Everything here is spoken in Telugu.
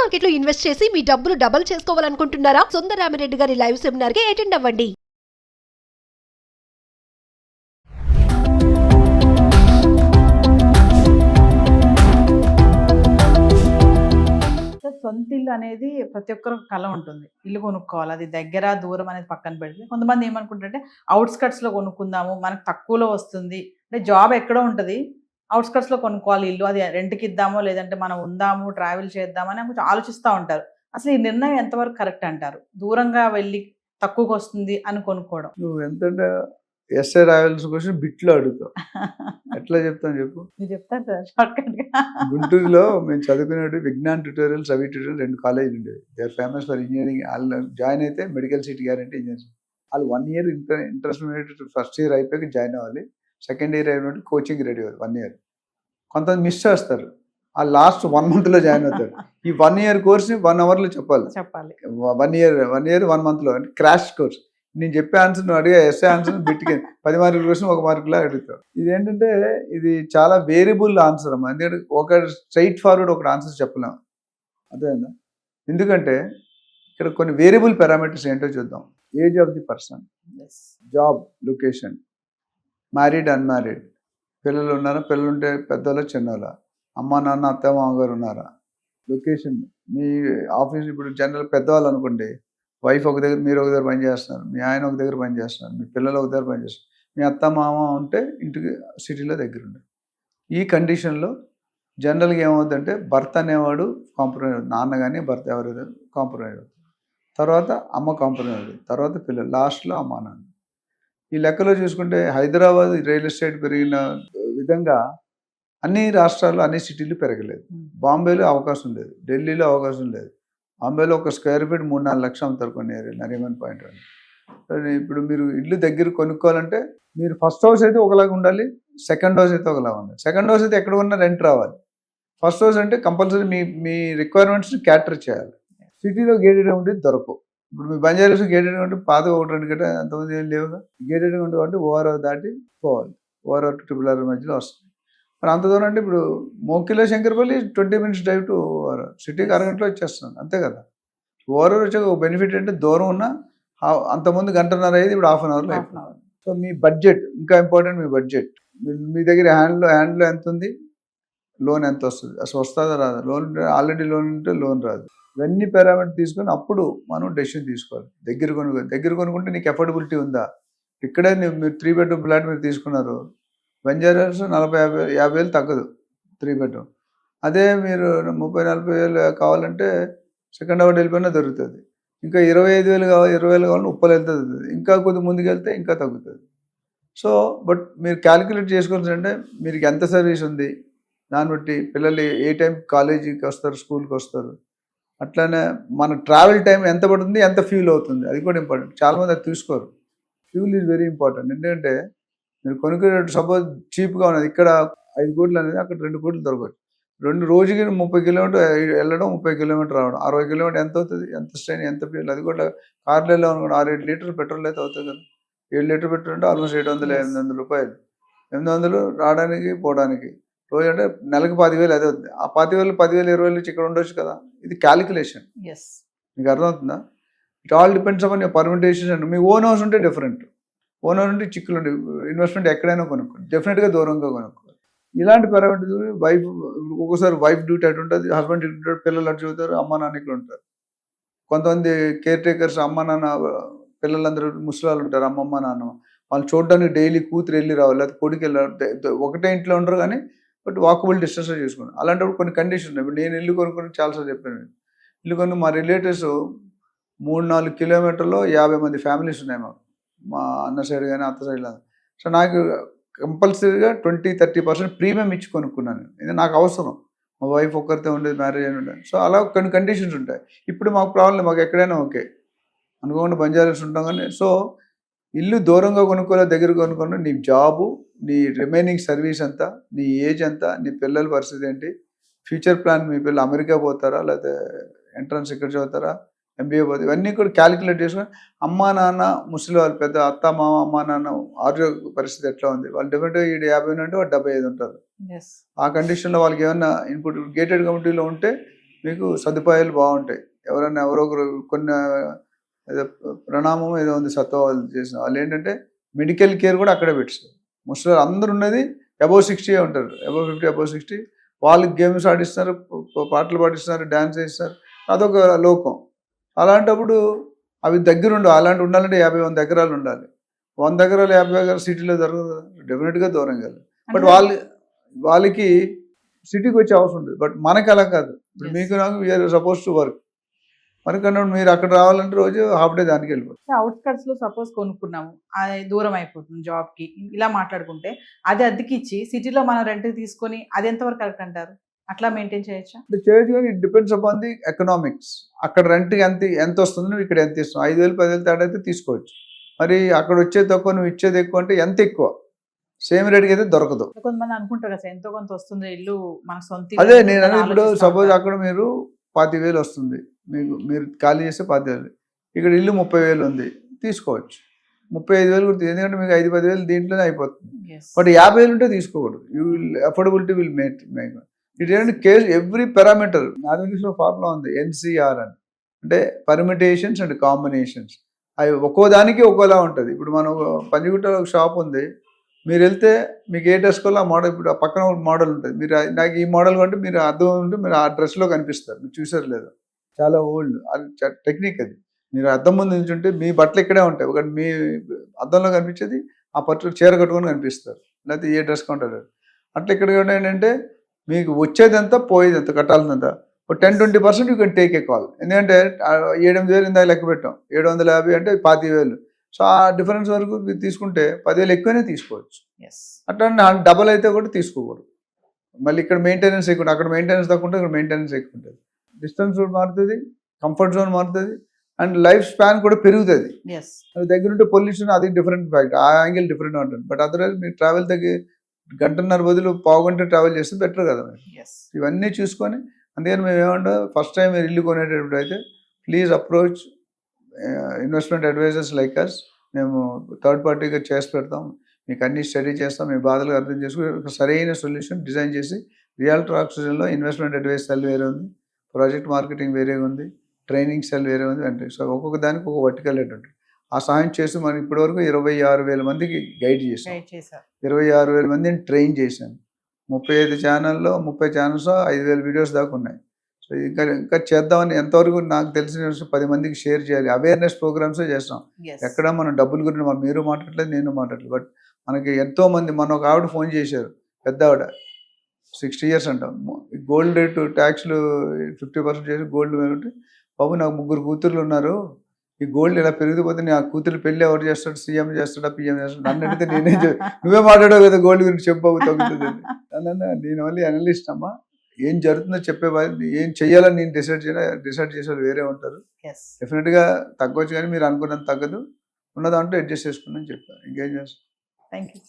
మార్కెట్ లో ఇన్వెస్ట్ చేసి మీ డబ్బులు డబుల్ చేసుకోవాలనుకుంటున్నారా? సుందరరామిరెడ్డి గారి లైవ్ సెమినార్ కి అటెండ్ అవ్వండి. సొంత ఇల్లు అనేది ప్రతి ఒక్కరు కళ ఉంటుంది. ఇల్లు కొనుక్కోవాలి, అది దగ్గర దూరం అనేది పక్కన పెడితే కొంతమంది ఏమనుకుంటారంటే అవుట్స్కట్స్లో కొనుక్కుందాము, మనకు తక్కువలో వస్తుంది, అంటే జాబ్ ఎక్కడో ఉంటుంది, అవుట్స్కట్స్లో కొనుక్కోవాలి ఇల్లు, అది రెంట్కి ఇద్దామో లేదంటే మనం ఉందాము ట్రావెల్ చేద్దామని కొంచెం ఆలోచిస్తూ ఉంటారు. అసలు ఈ నిర్ణయం ఎంతవరకు కరెక్ట్ అంటారు? దూరంగా వెళ్ళి తక్కువకి వస్తుంది అని కొనుక్కోవడం. నువ్వు ఎంతంటే ఎస్ఐ రాయాల్సిన క్వశ్చన్ బిట్లో అడుగుతావు, ఎట్లా చెప్తాను చెప్పు. మీరు చెప్తారు సార్ షార్ట్కట్గా. గుంటూరులో మేము చదువుకునేవి విజ్ఞాన్ ట్యూటోరియల్స్, రవి ట్యూటోరియల్ 2 కాలేజీలు ఉండేవి. They are famous for engineering. వాళ్ళు జాయిన్ అయితే మెడికల్ సీట్ గ్యారంటీ ఇంజనీరింగ్. వాళ్ళు 1 ఇయర్ ఇంటర్మీడియట్ ఫస్ట్ ఇయర్ అయిపోయి జాయిన్ అవ్వాలి, సెకండ్ ఇయర్ అయినట్టు కోచింగ్ రెడీ అవ్వాలి 1 ఇయర్. కొంతమంది మిస్ చేస్తారు, ఆ లాస్ట్ 1 మంత్లో జాయిన్ అవుతారు. ఈ 1 ఇయర్ కోర్స్ని 1 అవర్లో చెప్పాలి. 1 ఇయర్ 1 మంత్లో అంటే క్రాష్ కోర్స్. నేను చెప్పే ఆన్సర్ నువ్వు అడిగే ఎస్ఏ ఆన్సర్ బిట్కి 10 మార్కుల క్వశ్చన్ 1 మార్కులా అడుగుతావు. ఇదేంటంటే ఇది చాలా వేరియబుల్ ఆన్సర్ అమ్మా. ఎందుకంటే ఒక స్ట్రైట్ ఫార్వర్డ్ ఒక ఆన్సర్ చెప్పలేము, అర్థమైందా? ఎందుకంటే ఇక్కడ కొన్ని వేరియబుల్ పారామీటర్స్ ఏంటో చూద్దాం. Age of the person, job location, married unmarried, పిల్లలు ఉన్నారా, పిల్లలు ఉంటే పెద్దోళ్ళ చిన్నోళ్ళ, అమ్మ నాన్న అత్త మామగారు ఉన్నారా, లొకేషన్, మీ ఆఫీస్ ఇప్పుడు జనరల్ పెద్దవాళ్ళు అనుకోండి, వైఫ్ ఒక దగ్గర, మీరు ఒక దగ్గర పని చేస్తున్నారు, మీ ఆయన ఒక దగ్గర పని చేస్తున్నారు, మీ పిల్లలు ఒక దగ్గర పని చేస్తున్నారు, మీ అత్త మామ ఉంటే ఇంటికి సిటీలో దగ్గర ఉండే. ఈ కండిషన్లో జనరల్గా ఏమవుతుందంటే భర్త అనేవాడు కాంప్రమైజ్ అవుతుంది, నాన్న కానీ భర్త ఎవరైతే కాంప్రమైజ్ అవుతుంది, తర్వాత అమ్మ కాంప్రమైజ్ అవుతుంది, తర్వాత పిల్లలు, లాస్ట్లో అమ్మ నాన్న. ఈ లెక్కలో చూసుకుంటే హైదరాబాద్ రియల్ ఎస్టేట్ పెరిగిన విధంగా అన్ని రాష్ట్రాల్లో అన్ని సిటీలు పెరగలేదు. బాంబేలో అవకాశం లేదు, ఢిల్లీలో అవకాశం లేదు. బాంబేలో ఒక స్క్వేర్ ఫీట్ 3-4 లక్షలు అమ్ముతారు కొన్ని ఏరియా, నరీమన్ పాయింట్ అని. ఇప్పుడు మీరు ఇల్లు దగ్గర కొనుక్కోవాలంటే మీరు ఫస్ట్ హౌస్ అయితే ఒకలాగా ఉండాలి, సెకండ్ హౌస్ అయితే ఒకలాగా ఉండాలి. సెకండ్ హౌస్ అయితే ఎక్కడ ఉన్నా రెంట్ రావాలి. ఫస్ట్ హౌస్ అంటే కంపల్సరీ మీ రిక్వైర్మెంట్స్ని క్యాటర్ చేయాలి. సిటీలో గేటెడ్ ఉండేది దొరకవు. ఇప్పుడు మీ బంజారాస్ గేటెడ్ ఉంటే పాత 1-2 గంట అంతమంది ఏం లేవుగా. గేటెడ్ ఉంటే కాబట్టి ఓఆర్ఆర్ దాటి పోవాలి, ఓఆర్ఆర్ టు RRR మధ్యలో వస్తుంది. మరి అంత దూరం అంటే ఇప్పుడు మోకిలో Shankarpally 20 minutes drive to ORR, సిటీకి అరగంటలో వచ్చేస్తున్నాను అంతే కదా. ఓఆర్ఆర్ వచ్చే ఒక బెనిఫిట్ అంటే దూరం ఉన్న అంతకుముందు 1.5 అయ్యేది, ఇప్పుడు 1/2 అవర్లో అయిపోతుంది. సో మీ బడ్జెట్ ఇంకా ఇంపార్టెంట్. మీ బడ్జెట్, మీ దగ్గర హ్యాండ్లో ఎంత ఉంది, లోన్ ఎంత వస్తుంది, అసలు వస్తుందా రాదా, లోన్ ఆల్రెడీ లోన్ ఉంటే లోన్ రాదు. ఇవన్నీ పారామీటర్ తీసుకొని అప్పుడు మనం డెసిషన్ తీసుకోవాలి. దగ్గర కొనుక్కుంటే నీకు ఎఫోర్డబిలిటీ ఉందా. ఇక్కడే మీరు 3 bedroom ఫ్లాట్ మీరు తీసుకున్నారు, బంజారాస్ 40-50 వేలు తగ్గదు 3 bedroom. అదే మీరు 30-40 వేలు కావాలంటే సెకండ్ హౌస్ వెళ్ళిపోయినా దొరుకుతుంది. ఇంకా 25 వేలు కావాలి, 20 వేలు కావాలంటే ఉప్పలు వెళ్తే దొరుకుతుంది. ఇంకా కొద్ది ముందుకు వెళ్తే ఇంకా తగ్గుతుంది. సో బట్ మీరు క్యాలిక్యులేట్ చేసుకోవాల్సి అంటే మీరు ఎంత సర్వీస్ ఉంది, దాన్ని బట్టి పిల్లలు ఏ టైం కాలేజీకి వస్తారు, స్కూల్కి వస్తారు, అట్లానే మన ట్రావెల్ టైం ఎంత పడుతుంది, ఎంత ఫ్యూల్ అవుతుంది, అది కూడా ఇంపార్టెంట్. చాలామంది అది తీసుకోరు. Fuel is very important. ఎందుకంటే మీరు కొనుక్కునేటట్టు సపోజ్ చీప్గా ఉన్నది, ఇక్కడ 5 కోట్లు అనేది అక్కడ 2 కోట్లు దొరకవచ్చు. రోజుకి 30 కిలోమీటర్ వెళ్ళడం, 30 కిలోమీటర్ రావడం, 60 కిలోమీటర్ ఎంత అవుతుంది, ఎంత స్ట్రెయిన్, ఎంత ఫ్యూల్. అది కూడా కార్లలో అనుకోండి 6-7 లీటర్ పెట్రోల్ అయితే అవుతుంది కదా. 7 లీటర్ పెట్రోల్ అంటే ఆల్మోస్ట్ 700-800 రూపాయలు. 800 రావడానికి పోవడానికి, రోజు అంటే నెలకు 10,000 అదే అవుతుంది. ఆ 10,000 10,000 నుంచి ఇక్కడ ఉండొచ్చు కదా. ఇది క్యాలిక్యులేషన్. మీకు అర్థమవుతుందా? It all depends upon your permutation. And me own house ఉంటే డిఫరెంట్, ఓన్ హౌస్ ఉంటే చిక్కులు ఉండే, ఇన్వెస్ట్మెంట్ ఎక్కడైనా కొనుక్కోండి, డెఫినెట్గా దూరంగా కొనుక్కోవాలి. ఇలాంటి పారామీటర్స్ వైఫ్, ఒక్కోసారి వైఫ్ డ్యూటీ అటు ఉంటుంది, హస్బెండ్ డ్యూటీ ఉంటుంది, పిల్లలు అటు చూస్తారు, అమ్మ నాన్న ఇక్కడ ఉంటారు. కొంతమంది కేర్ టేకర్స్, అమ్మ నాన్న పిల్లలందరూ ముసలాళ్ళు ఉంటారు, అమ్మమ్మ నాన్న, వాళ్ళు చూడడానికి డైలీ కూతురు వెళ్ళి రావాలి, లేకపోతే కొడుకు వెళ్ళి ఒకటే ఇంట్లో ఉండరు కానీ బట్ వాకబుల్ డిస్టెన్స్లో చేసుకోండి. అలాంటప్పుడు కొన్ని కండిషన్స్ ఉన్నాయి. ఇప్పుడు నేను ఇల్లు కొనుక్కొని చాలాసార్లు చెప్పాను, ఇల్లు కొన్ని మా రిలేటివ్స్ 3-4 కిలోమీటర్లో 50 మంది ఫ్యామిలీస్ ఉన్నాయి మాకు, మా అన్న సైడ్ కానీ అత్త సైడ్ కానీ. సో నాకు కంపల్సరీగా 20-30% ప్రీమియం ఇచ్చి కొనుక్కున్నాను. ఇది నాకు అవసరం, మా వైఫ్ ఒక్కరితో ఉండేది, మ్యారేజ్ అయిన ఉండేది. సో అలా కొన్ని కండిషన్స్ ఉంటాయి. ఇప్పుడు మాకు ప్రాబ్లం, మాకు ఎక్కడైనా ఓకే అనుకోకుండా బంజారాస్ ఉంటాం కానీ. సో ఇల్లు దూరంగా కొనుక్కోలే, దగ్గర కొనుక్కోండి. నీ జాబు, నీ రిమైనింగ్ సర్వీస్ ఎంత, నీ ఏజ్ ఎంత, నీ పిల్లల పరిస్థితి ఏంటి, ఫ్యూచర్ ప్లాన్, మీ పిల్లలు అమెరికా పోతారా లేకపోతే ఎంట్రన్స్ ఇక్కడ చదువుతారా, MBA పోతే, ఇవన్నీ కూడా క్యాలిక్యులేట్ చేసుకొని అమ్మా నాన్న ముసలి వాళ్ళు, పెద్ద అత్త మామ, అమ్మా నాన్న ఆరోగ్య పరిస్థితి ఎట్లా ఉంది, వాళ్ళు డెఫినెట్గా 50 ఉంటే వాళ్ళు 75 ఉంటారు. ఆ కండిషన్లో వాళ్ళకి ఏమన్నా ఇన్పుట్ గేటెడ్ కమ్యూనిటీలో ఉంటే మీకు సదుపాయాలు బాగుంటాయి. ఎవరో ఒకరు కొన్ని ఏదో ప్రణామం ఏదో ఉంది సత్వ వాళ్ళు చేసిన వాళ్ళు ఏంటంటే మెడికల్ కేర్ కూడా అక్కడే పెట్టారు. ముసలి అందరూ ఉన్నది అబౌవ్ 60 ఉంటారు, అబౌవ్ 50 అబౌవ్ 60. వాళ్ళకి గేమ్స్ ఆడిస్తున్నారు, పాటలు పాడిస్తున్నారు, డ్యాన్స్ చేస్తారు, అదొక లోకం. అలాంటప్పుడు అవి దగ్గర ఉండవు. అలాంటి ఉండాలంటే 50-100 ఎకరాలు ఉండాలి. 100 ఎకరాలు 50 ఎకరాలు సిటీలో దొరకదు, డెఫినెట్గా దూరం కాదు. బట్ వాళ్ళకి సిటీకి వచ్చే అవసరం ఉంటుంది. బట్ మనకి అలా కాదు. ఇప్పుడు మీకు నాకు వీఆర్ సపోజ్ టు వర్క్. మనకన్నా మీరు అక్కడ రావాలంటే రోజు హాఫ్ డే దానికి వెళ్ళిపోతుంది. అవుట్స్కట్స్ లో సపోజ్ కొనుక్కున్నాము, అది దూరం అయిపోతుంది జాబ్ కి, ఇలా మాట్లాడుకుంటే అది అద్దెకి ఇచ్చి సిటీలో మనం రెంట్ తీసుకొని అది ఎంతవరకు కరెక్ట్ అంటారు? అట్లా మెయింటైన్ చేయొచ్చా? చేయొచ్చు, కానీ it depends upon the economics. అక్కడ రెంట్ ఎంత వస్తుంది, నువ్వు ఇక్కడ ఎంత ఇస్తున్నావు. 5,000 10,000 తేడా అయితే తీసుకోవచ్చు. మరి అక్కడ వచ్చేది తక్కువ, నువ్వు ఇచ్చేది ఎక్కువ అంటే ఎంత ఎక్కువ సేమ్ రేట్కి అయితే దొరకదు. కొంతమంది అనుకుంటారు కదా ఎంతో కొంత వస్తుంది ఇల్లు మన సొంత. అదే నేను అనేది, ఇప్పుడు సపోజ్ అక్కడ మీరు 25,000 వస్తుంది, మీరు ఖాళీ చేస్తే 25,000, ఇక్కడ ఇల్లు 30,000 ఉంది, తీసుకోవచ్చు. 35,000 కూడా ఎందుకంటే మీకు 5-10,000 దీంట్లోనే అయిపోతుంది. బట్ 50,000 ఉంటే తీసుకోకూడదు. You will affordability will make it ఏంటంటే కేస్ ఎవ్రీ పారామీటర్. మ్యాథమెటిక్స్లో ఫార్ములా ఉంది NCR అని, అంటే పర్మిటేషన్స్ అండ్ కాంబినేషన్స్. అవి ఒక్కో దానికి ఒక్కోలా ఉంటుంది. ఇప్పుడు మనం పంజగుట్టలో ఒక షాప్ ఉంది, మీరు వెళ్తే మీకు ఏ డ్రెస్ కోలో ఆ మోడల్, ఇప్పుడు ఆ పక్కన ఒక మోడల్ ఉంటుంది, మీరు నాకు ఈ మోడల్ కొంటే మీరు అర్థం ఉంటే మీరు ఆ డ్రెస్లో కనిపిస్తారు. మీరు చూసారు లేదు, చాలా ఓల్డ్ అది టెక్నిక్. అది మీరు అద్దం ముందు నిల్చుంటే మీ బట్టలు ఇక్కడే ఉంటాయి, ఒకటి మీ అద్దంలో కనిపించేది ఆ పట్టు చీర కట్టుకొని కనిపిస్తారు, లేకపోతే ఏ డ్రెస్ కొంటారు. అట్లా ఇక్కడ ఏంటంటే మీకు వచ్చేదంతా పోయేదంతా కట్టాల్సిందంతా ఒక 10-20% you can take a call. ఎందుకంటే 7-8,000 ఇందాక లెక్క పెట్టాం, 750 అంటే 25,000. సో ఆ డిఫరెన్స్ వరకు మీరు తీసుకుంటే 10,000 ఎక్కువనే తీసుకోవచ్చు. అట్లా డబల్ అయితే కూడా తీసుకోకూడదు. మళ్ళీ ఇక్కడ మెయింటెనెన్స్ ఎక్కువ, అక్కడ మెయింటెనెన్స్ తక్కువ ఉంటుంది, ఇక్కడ మెయింటెనెన్స్ ఎక్కువ ఉంటుంది. డిస్టెన్స్ మారుతుంది, కంఫర్ట్ జోన్ మారుతుంది, అండ్ లైఫ్ స్పాన్ కూడా పెరుగుతుంది. దగ్గర ఉంటే పొల్యూషన్ అది డిఫరెంట్ ఫ్యాక్ట్, ఆ యాంగిల్ డిఫరెంట్ ఉంటుంది. బట్ అదర్వైజ్ మీరు ట్రావెల్ తగ్గి 1.5 బదులు 1/4 గంట ట్రావెల్ చేస్తే బెటర్ కదా. ఇవన్నీ చూసుకొని అందుకని మేము ఏమంటాం, ఫస్ట్ టైం మీరు ఇల్లు కొనేటప్పుడు అయితే please approach investment advisors like us. మేము థర్డ్ పార్టీగా చేసి పెడతాం, మీకు అన్ని స్టడీ చేస్తాం, మీ బాధలు అర్థం చేసుకుని ఒక సరైన సొల్యూషన్ డిజైన్ చేసి. రియాల్టర్ ఆక్సిజన్లో ఇన్వెస్ట్మెంట్ అడ్వైస్ సెల్ వేరే ఉంది, ప్రాజెక్ట్ మార్కెటింగ్ వేరే ఉంది, ట్రైనింగ్ సెల్ వేరే ఉంది. అంటే సో ఒక్కొక్క దానికి ఒక వర్టికల్ హెడ్ ఉంటుంది. ఆ సాయం చేసి మనం ఇప్పటివరకు 26,000 మందికి గైడ్ చేసాం, 26,000 మందిని ట్రైన్ చేశాను. 35 ఛానల్లో 30 ఛానల్స్ 5,000 వీడియోస్ దాకా ఉన్నాయి. సో ఇంకా చేద్దామని ఎంతవరకు నాకు తెలిసిన 10 మందికి షేర్ చేయాలి. అవేర్నెస్ ప్రోగ్రామ్సే చేస్తాం. ఎక్కడ మనం డబ్బుల గురించి మీరు మాట్లాడలేదు, నేను మాట్లాడలేదు. బట్ మనకి ఎంతోమంది, మన ఒక ఆవిడ ఫోన్ చేశారు, పెద్ద ఆవిడ 60 years అంటాం, గోల్డ్ రేటు ట్యాక్స్లు 50% చేసి గోల్డ్ ఉంటే, బాబు నాకు 3 కూతుర్లు ఉన్నారు, ఈ గోల్డ్ ఇలా పెరిగిపోతే ఆ కూతురు పెళ్ళి ఎవరు చేస్తాడు, సీఎం చేస్తాడా PM చేస్తాడు, నన్ను అడిగితే నువ్వే మాట్లాడావు కదా గోల్డ్ గురించి, చెప్పు తగ్గుతుంది. నేను మళ్ళీ అనలిస్ట్ అమ్మా, ఏం జరుగుతుందో చెప్పే ఏం చెయ్యాలని నేను డిసైడ్ చేసేవాళ్ళు వేరే ఉంటారు. డెఫినెట్గా తగ్గవచ్చు, కానీ మీరు అనుకున్నంత తగ్గదు, ఉన్న దాంట్లో అడ్జస్ట్ చేసుకుని చెప్పాను. ఇంకేం చేస్తాను. Thank you.